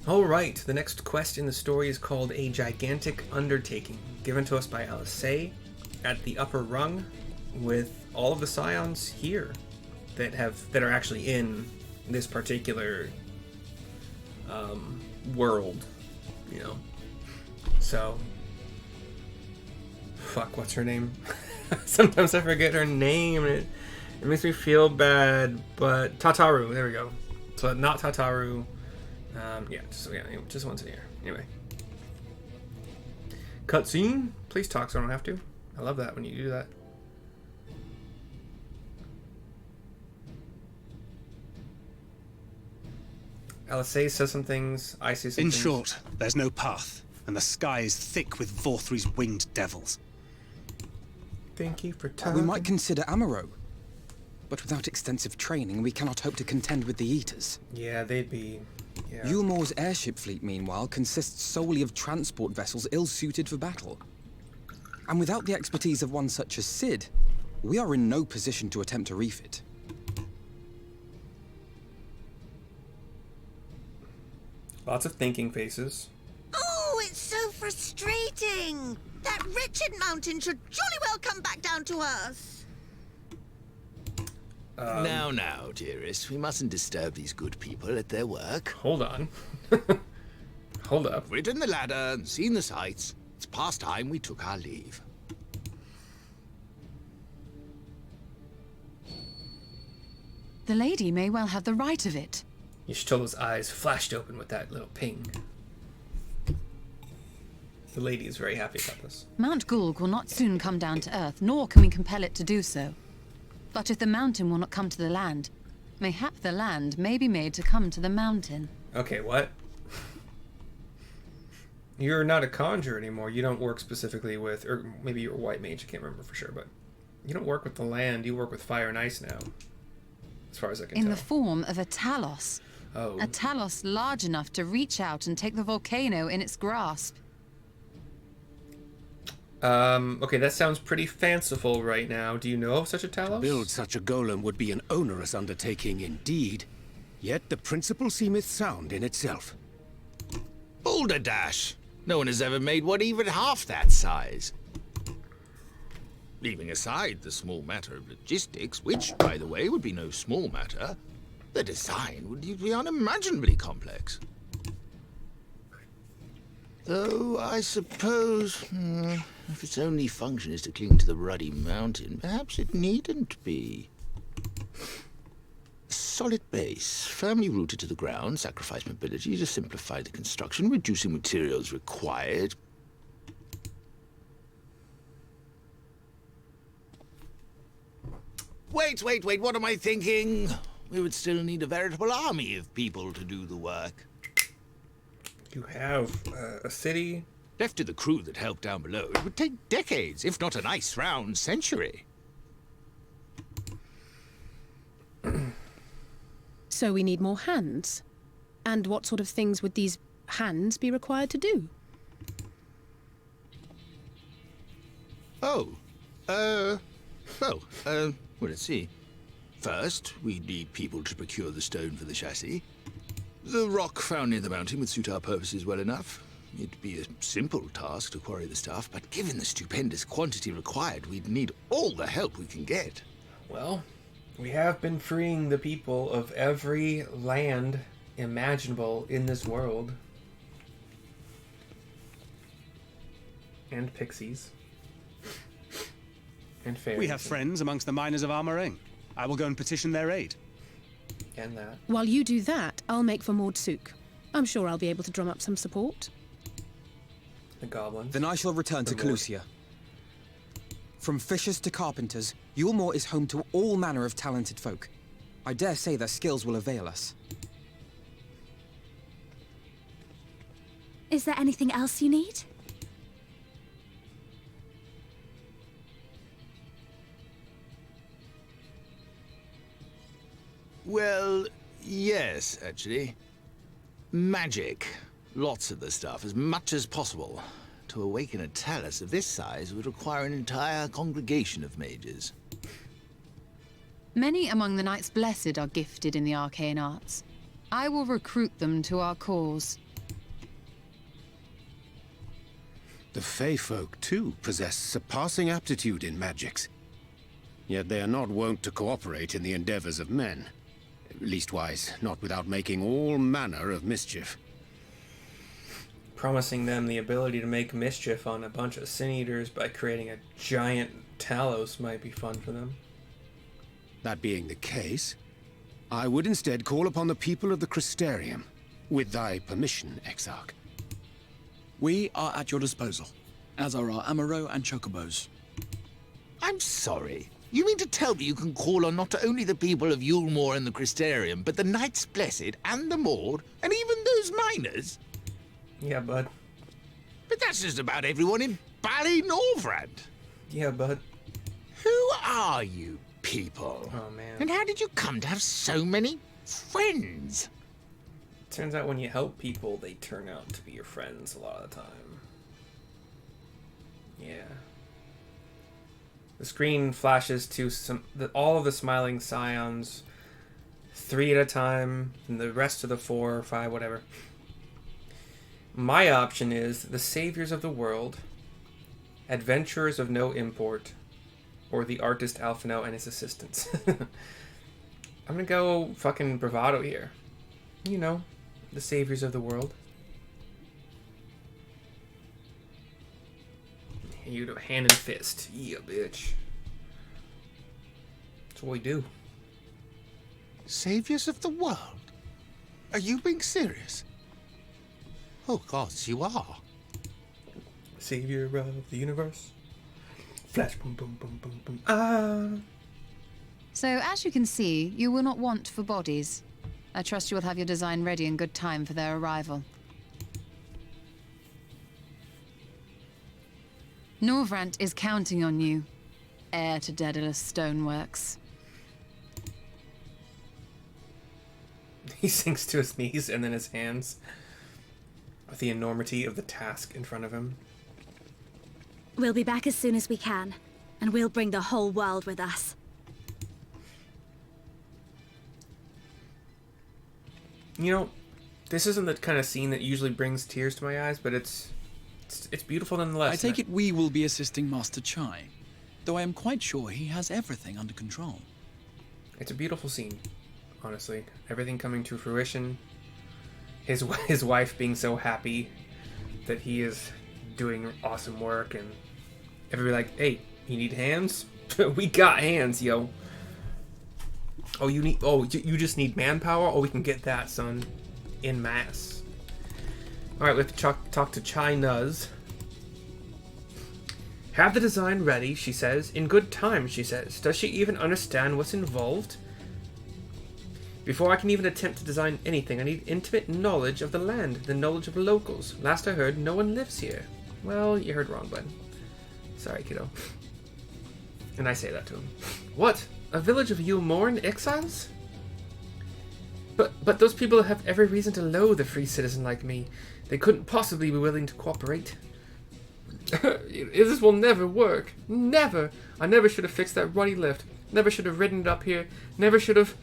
Alright, the next quest in the story is called A Gigantic Undertaking, given to us by Alisei at the upper rung, with all of the Scions here that are actually in this particular world, you know. So, fuck, what's her name? Sometimes I forget her name, and it makes me feel bad, but Tataru, there we go. So not Tataru. Just once a year. Anyway. Cutscene? Please talk so I don't have to. I love that when you do that. Alisei says some things, I say some things. In short, there's no path, and the sky is thick with Vorthri's winged devils. Thank you for talking. We might consider Amaro. But without extensive training, we cannot hope to contend with the Eaters. Yeah, they'd be... Yeah. Yulmor's airship fleet, meanwhile, consists solely of transport vessels ill-suited for battle. And without the expertise of one such as Sid, we are in no position to attempt to refit. Lots of thinking faces. Oh, it's so frustrating! That wretched mountain should jolly well come back down to us! Now, dearest, we mustn't disturb these good people at their work. Hold on. Hold up. Ridden the ladder and seen the sights. It's past time we took our leave. The lady may well have the right of it. Y'shtolla's eyes flashed open with that little ping. The lady is very happy about this. Mount Gulg will not soon come down to Earth, nor can we compel it to do so. But if the mountain will not come to the land, mayhap the land may be made to come to the mountain. Okay, what? You're not a conjurer anymore. You don't work specifically with, or maybe you're a white mage, I can't remember for sure, but you don't work with the land, you work with fire and ice now. As far as I can tell. In the form of a Talos. Oh. A Talos large enough to reach out and take the volcano in its grasp. Okay, that sounds pretty fanciful right now. Do you know of such a Talos? To build such a golem would be an onerous undertaking indeed. Yet the principle seemeth sound in itself. Boulder Dash! No one has ever made one even half that size. Leaving aside the small matter of logistics, which, by the way, would be no small matter, the design would be unimaginably complex. Though, I suppose, if its only function is to cling to the ruddy mountain, perhaps it needn't be. A solid base, firmly rooted to the ground, sacrifice mobility to simplify the construction, reducing materials required. Wait, what am I thinking? We would still need a veritable army of people to do the work. You have a city. Left to the crew that helped down below, it would take decades, if not a nice round century. So we need more hands. And what sort of things would these hands be required to do? Well, let's see. First, we'd need people to procure the stone for the chassis. The rock found near the mountain would suit our purposes well enough. It'd be a simple task to quarry the stuff, but given the stupendous quantity required, we'd need all the help we can get. Well, we have been freeing the people of every land imaginable in this world. And pixies. And fairies. We have friends amongst the miners of Armoring. I will go and petition their aid. And that. While you do that, I'll make for Mordsuk. I'm sure I'll be able to drum up some support. The goblins. Then I shall return to Calusia. From fishers to carpenters, Yulmor is home to all manner of talented folk. I dare say their skills will avail us. Is there anything else you need? Well, yes, actually. Magic. Lots of the stuff, as much as possible. To awaken a Talos of this size would require an entire congregation of mages. Many among the Knights Blessed are gifted in the arcane arts. I will recruit them to our cause. The Fey folk, too, possess surpassing aptitude in magics. Yet they are not wont to cooperate in the endeavors of men. Leastwise, not without making all manner of mischief. Promising them the ability to make mischief on a bunch of sin eaters by creating a giant Talos might be fun for them. That being the case, I would instead call upon the people of the Crystarium, with thy permission, Exarch. We are at your disposal, as are our Amaro and Chocobos. I'm sorry. You mean to tell me you can call on not only the people of Yulmore and the Crystarium, but the Knights Blessed and the Maud, and even those miners? Yeah, bud. But that's just about everyone in Ballynorvrand. Yeah, bud. Who are you people? Oh, man. And how did you come to have so many friends? Turns out when you help people, they turn out to be your friends a lot of the time. Yeah. The screen flashes to all of the smiling Scions, 3 at a time, and the rest of the 4 or 5, whatever. My option is the Saviors of the World, Adventurers of No Import, or the Artist Alphino and his assistants. I'm gonna go fucking bravado here. You know, the Saviors of the World. You do hand and fist. Yeah, bitch. That's what we do. Saviors of the world? Are you being serious? Oh, gods, you are. Savior of the universe. Flash, boom, boom, boom, boom, boom. Ah. So, as you can see, you will not want for bodies. I trust you will have your design ready in good time for their arrival. Norvrant is counting on you, heir to Daedalus Stoneworks. He sinks to his knees and then his hands with the enormity of the task in front of him. We'll be back as soon as we can, and we'll bring the whole world with us. You know, this isn't the kind of scene that usually brings tears to my eyes, but it's beautiful nonetheless. I take it we will be assisting Master Chai, though I am quite sure he has everything under control. It's a beautiful scene, honestly. Everything coming to fruition. His wife being so happy that he is doing awesome work, and everybody like, hey, you need hands? We got hands, yo. Oh, you just need manpower? Oh, we can get that, son. In mass. Alright, we have to talk to Chai-Nuzz. Have the design ready, she says. In good time, she says. Does she even understand what's involved? Before I can even attempt to design anything, I need intimate knowledge of the land, the knowledge of the locals. Last I heard, no one lives here. Well, you heard wrong, bud. Sorry, kiddo. And I say that to him. What? A village of Yulmore exiles? But those people have every reason to loathe a free citizen like me. They couldn't possibly be willing to cooperate. This will never work. Never. I never should have fixed that ruddy lift. Never should have ridden it up here. Never should have.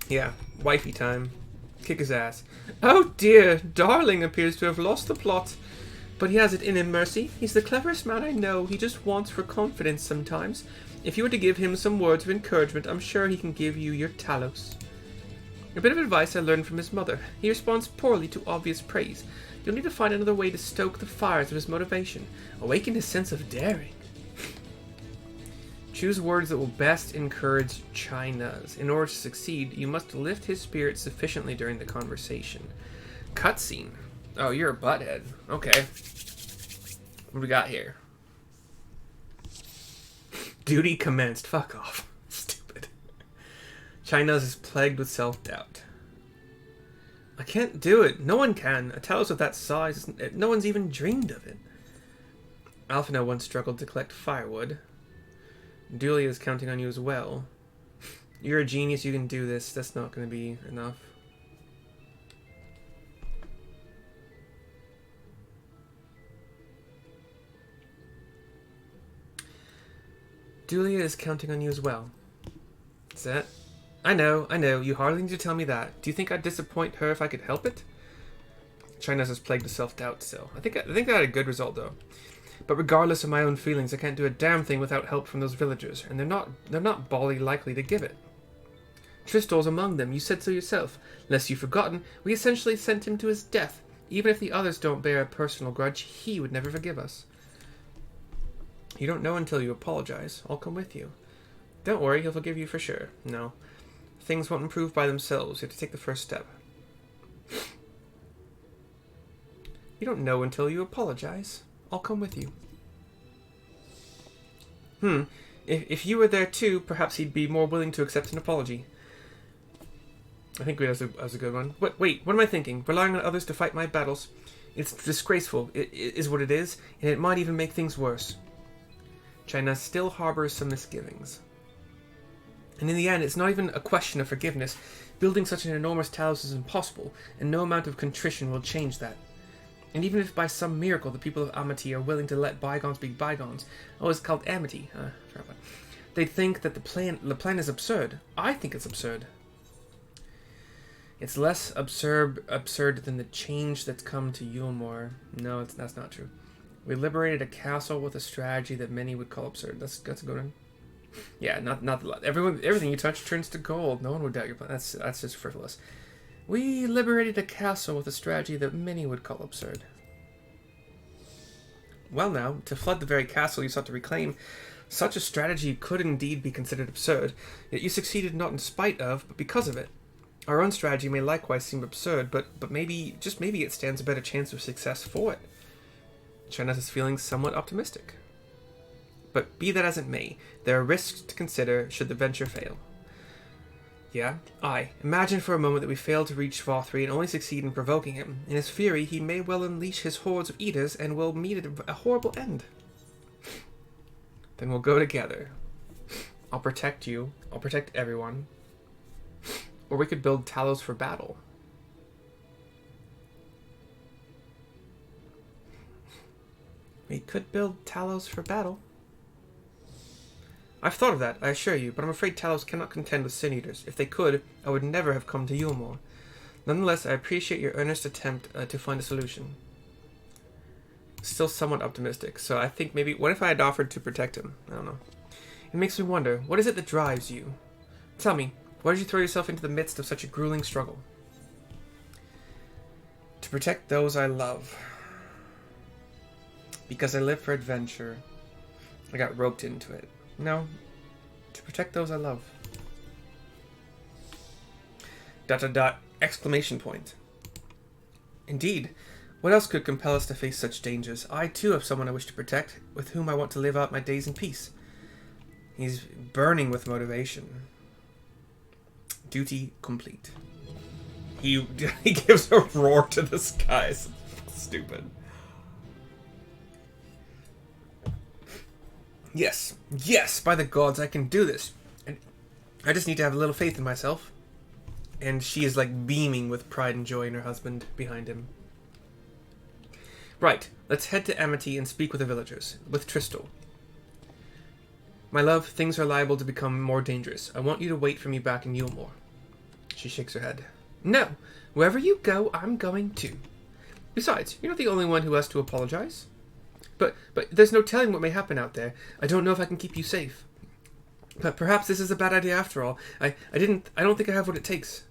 Yeah, wifey time. Kick his ass. Oh dear, Darling appears to have lost the plot. But he has it in him, Mercy. He's the cleverest man I know. He just wants for confidence sometimes. If you were to give him some words of encouragement, I'm sure he can give you your Talos. A bit of advice I learned from his mother. He responds poorly to obvious praise. You'll need to find another way to stoke the fires of his motivation. Awaken his sense of daring. Choose words that will best encourage Chai-Nuzz. In order to succeed, you must lift his spirits sufficiently during the conversation. Cutscene. Oh, you're a butthead. Okay. What do we got here? Duty commenced. Fuck off. Stupid. Chai-Nuzz is plagued with self-doubt. I can't do it. No one can. A Talos of that size, no one's even dreamed of it. Alphino once struggled to collect firewood. Dulia is counting on you as well. You're a genius, you can do this. That's not going to be enough. Dulia is counting on you as well. Is that? I know, you hardly need to tell me that. Do you think I'd disappoint her if I could help it? Chai-Nuzz is plagued with self-doubt still. I think I had a good result, though. But regardless of my own feelings, I can't do a damn thing without help from those villagers, and they're not bally likely to give it. Tristol's among them, you said so yourself. Unless you've forgotten, we essentially sent him to his death. Even if the others don't bear a personal grudge, he would never forgive us. You don't know until you apologize. I'll come with you. Don't worry, he'll forgive you for sure. No. Things won't improve by themselves. You have to take the first step. You don't know until you apologize. I'll come with you. If you were there too, perhaps he'd be more willing to accept an apology. I think that was a good one. Wait, what am I thinking? Relying on others to fight my battles? It's disgraceful, it is what it is, and it might even make things worse. Chai-Nuzz still harbors some misgivings. And in the end, it's not even a question of forgiveness. Building such an enormous talos is impossible, and no amount of contrition will change that. And even if by some miracle the people of Amity are willing to let bygones be bygones, it's called Amity, they'd think that the plan is absurd. I think it's absurd. It's less absurd than the change that's come to Yulmore. No, that's not true. We liberated a castle with a strategy that many would call absurd. That's a good one. Yeah, not the lot. Everything you touch turns to gold. No one would doubt your plan. That's just frivolous. We liberated a castle with a strategy that many would call absurd. Well now, to flood the very castle you sought to reclaim, such a strategy could indeed be considered absurd, yet you succeeded not in spite of, but because of it. Our own strategy may likewise seem absurd, but maybe, just maybe, it stands a better chance of success for it. Chai-Nuzz is feeling somewhat optimistic. But be that as it may, there are risks to consider should the venture fail. Yeah, aye. Imagine for a moment that we fail to reach Vothri and only succeed in provoking him. In his fury, he may well unleash his hordes of eaters and will meet a horrible end. Then we'll go together. I'll protect you. I'll protect everyone. Or we could build Talos for battle. We could build Talos for battle. I've thought of that, I assure you, but I'm afraid Talos cannot contend with Sin Eaters. If they could, I would never have come to Yulmore. Nonetheless, I appreciate your earnest attempt to find a solution. Still somewhat optimistic, so I think maybe, what if I had offered to protect him? I don't know. It makes me wonder, what is it that drives you? Tell me, why did you throw yourself into the midst of such a grueling struggle? To protect those I love. Because I live for adventure. I got roped into it. No, to protect those I love. ... exclamation point. Indeed, what else could compel us to face such dangers? I too have someone I wish to protect, with whom I want to live out my days in peace. He's burning with motivation. Duty complete. He gives a roar to the skies. Stupid. Yes, by the gods, I can do this. And I just need to have a little faith in myself. And she is like beaming with pride and joy in her husband behind him. Right, let's head to Amity and speak with the villagers, with Tristol. My love, things are liable to become more dangerous. I want you to wait for me back in Yulmore. She shakes her head. No, wherever you go, I'm going too. Besides, you're not the only one who has to apologize. But there's no telling what may happen out there. I don't know if I can keep you safe. But perhaps this is a bad idea after all. I don't think I have what it takes.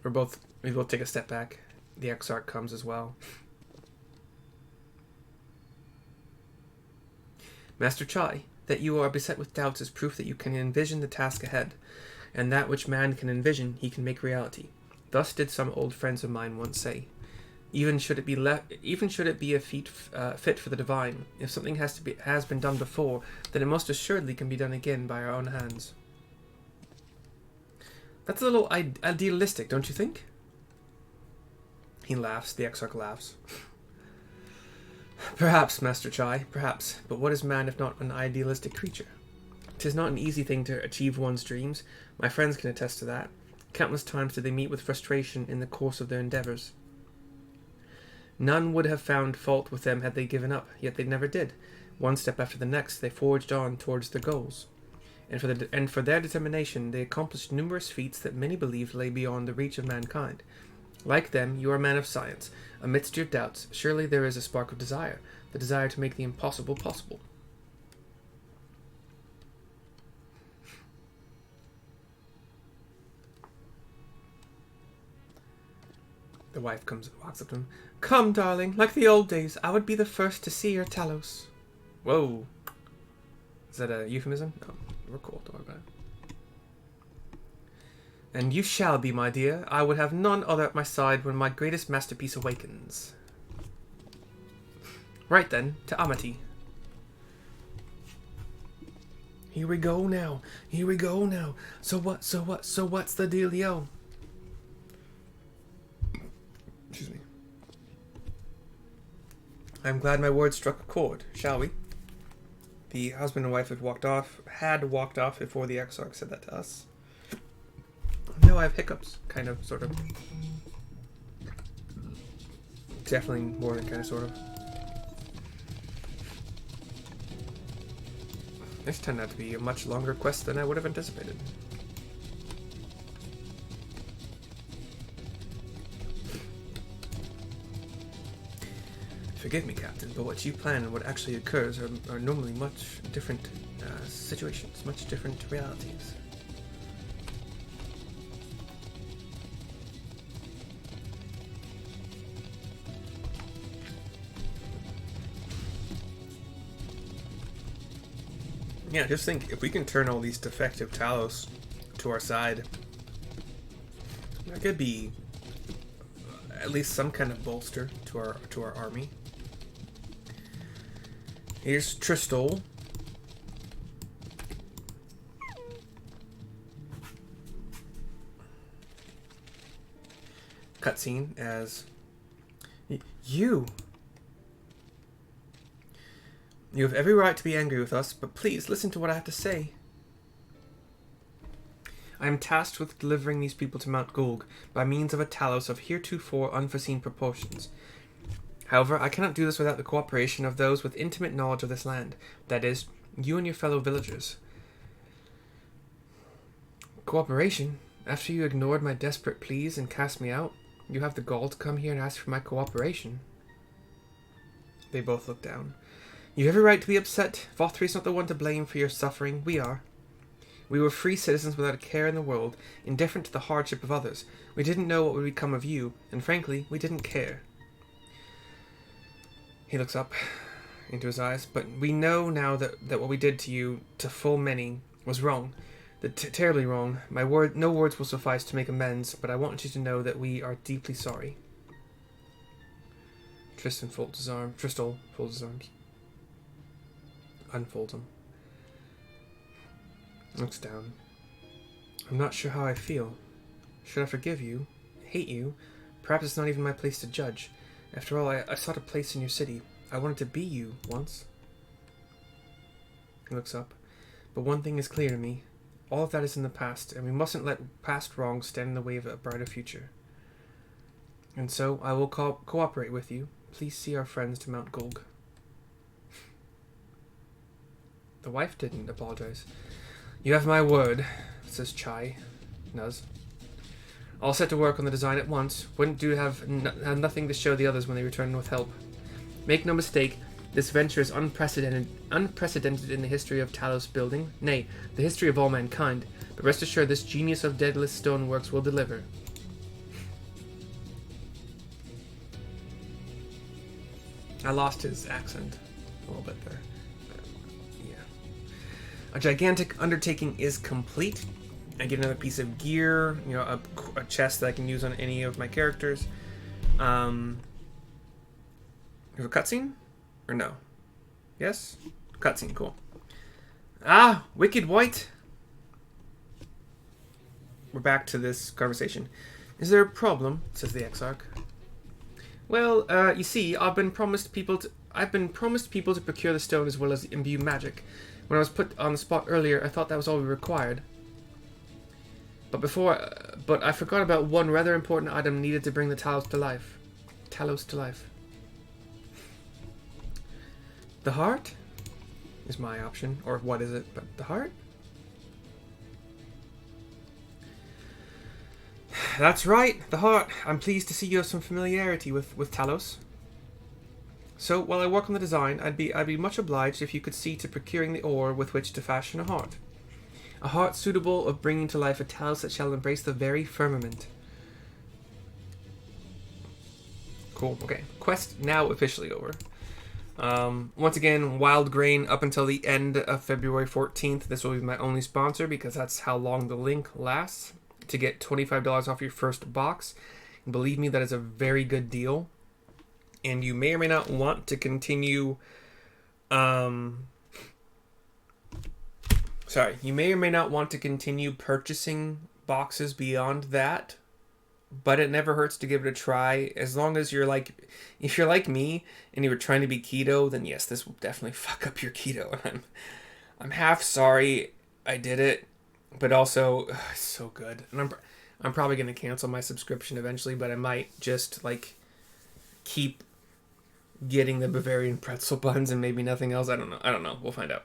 We both take a step back. The Exarch comes as well. Master Chai, that you are beset with doubts is proof that you can envision the task ahead, and that which man can envision, he can make reality. Thus did some old friends of mine once say. Even should it be a feat fit for the divine, if something has been done before, then it most assuredly can be done again by our own hands. That's a little idealistic, don't you think? He laughs. The Exarch laughs. Perhaps, Master Chai, perhaps. But what is man if not an idealistic creature? 'Tis not an easy thing to achieve one's dreams. My friends can attest to that. Countless times did they meet with frustration in the course of their endeavors. None would have found fault with them had they given up, yet they never did. One step after the next, they forged on towards their goals. and for their determination they accomplished numerous feats that many believed lay beyond the reach of mankind. Like them, you are a man of science. Amidst your doubts, surely there is a spark of desire, the desire to make the impossible possible. The wife walks up to him. Come, darling, like the old days, I would be the first to see your Talos. Whoa. Is that a euphemism? No, we're cool, don't worry about it. And you shall be, my dear. I would have none other at my side when my greatest masterpiece awakens. Right then, to Amity. Here we go now. Here we go now. So what's the dealio? Excuse me. I'm glad my words struck a chord, shall we? The husband and wife had walked off before the Exarch said that to us. No, I have hiccups. Kind of, sort of. Definitely more than kind of, sort of. This turned out to be a much longer quest than I would have anticipated. Forgive me, Captain, but what you plan and what actually occurs are normally much different situations, much different realities. Yeah, just think, if we can turn all these defective Talos to our side, that could be at least some kind of bolster to our army. Here's Tristol. Cutscene as you have every right to be angry with us, but please listen to what I have to say. I am tasked with delivering these people to Mount Gulg by means of a Talos of heretofore unforeseen proportions. However, I cannot do this without the cooperation of those with intimate knowledge of this land, that is, you and your fellow villagers. Cooperation? After you ignored my desperate pleas and cast me out, you have the gall to come here and ask for my cooperation? They both look down. You have every right to be upset. Vothri's not the one to blame for your suffering. We are. We were free citizens without a care in the world, indifferent to the hardship of others. We didn't know what would become of you, and frankly, we didn't care. He looks up into his eyes. But we know now that what we did to you, to full many, was wrong. Terribly wrong. No words will suffice to make amends, but I want you to know that we are deeply sorry. Tristan folds his arm. Tristol folds his arms. Unfolds them. Looks down. I'm not sure how I feel. Should I forgive you? Hate you? Perhaps it's not even my place to judge. After all, I sought a place in your city. I wanted to be you once. He looks up. But one thing is clear to me. All of that is in the past, and we mustn't let past wrongs stand in the way of a brighter future. And so, I will cooperate with you. Please see our friends to Mount Gulg. The wife didn't apologize. You have my word, says Chai-Nuzz. I'll set to work on the design at once. Wouldn't do to have nothing to show the others when they return with help. Make no mistake, this venture is unprecedented in the history of Talos building, nay, the history of all mankind, but rest assured this genius of Daedalus stoneworks will deliver. I lost his accent a little bit there. Yeah. A gigantic undertaking is complete. I get another piece of gear, a chest that I can use on any of my characters. There's a cutscene? Or no? Yes? Cutscene, cool. Ah, Wicked White! We're back to this conversation. Is there a problem? Says the Exarch. Well, you see, I've been promised people to procure the stone as well as imbue magic. When I was put on the spot earlier, I thought that was all we required. But I forgot about one rather important item needed to bring the Talos to life. The heart is my option, or what is it? But the heart? That's right, the heart. I'm pleased to see you have some familiarity with Talos. So, while I work on the design, I'd be much obliged if you could see to procuring the ore with which to fashion a heart. A heart suitable of bringing to life a Talos that shall embrace the very firmament. Cool, okay. Quest now officially over. Once again, Wildgrain up until the end of February 14th. This will be my only sponsor because that's how long the link lasts. To get $25 off your first box. And believe me, that is a very good deal. And you may or may not want to continue... you may or may not want to continue purchasing boxes beyond that. But it never hurts to give it a try. As long as you're like... If you're like me and you were trying to be keto, then yes, this will definitely fuck up your keto. And I'm half sorry I did it. But also, it's so good. And I'm probably going to cancel my subscription eventually, but I might just, like, keep getting the Bavarian Pretzel Buns and maybe nothing else. I don't know. We'll find out.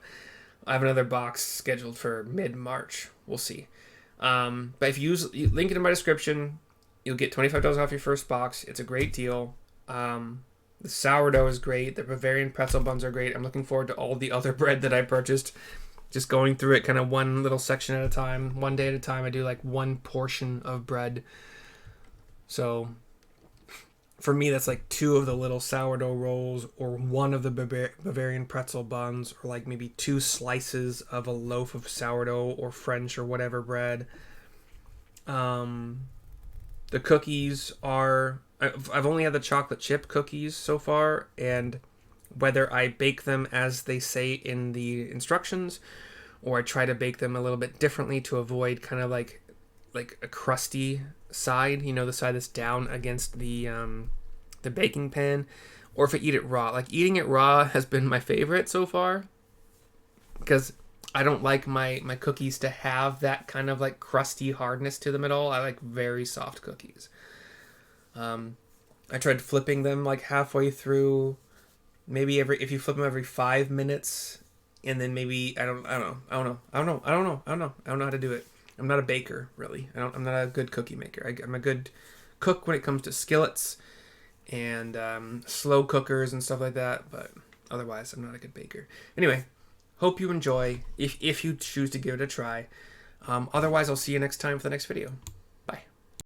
I have another box scheduled for mid-March. We'll see. But if you link it in my description, you'll get $25 off your first box. It's a great deal. The sourdough is great. The Bavarian Pretzel Buns are great. I'm looking forward to all the other bread that I purchased. Just going through it kind of one little section at a time, one day at a time. I do like one portion of bread. So for me, that's like 2 of the little sourdough rolls or 1 of the Bavarian pretzel buns or like maybe 2 slices of a loaf of sourdough or French or whatever bread. The cookies are... I've only had the chocolate chip cookies so far, and whether I bake them as they say in the instructions, or I try to bake them a little bit differently to avoid kind of like a crusty side, you know, the side that's down against the baking pan, or if I eat it raw. Like, eating it raw has been my favorite so far, because I don't like my cookies to have that kind of like crusty hardness to them at all. I like very soft cookies. I tried flipping them like halfway through. Maybe if you flip them every 5 minutes, and then maybe I don't know how to do it. I'm not a baker, really. I'm not a good cookie maker. I'm a good cook when it comes to skillets and slow cookers and stuff like that, but otherwise I'm not a good baker. Anyway, hope you enjoy if you choose to give it a try. Otherwise, I'll see you next time for the next video.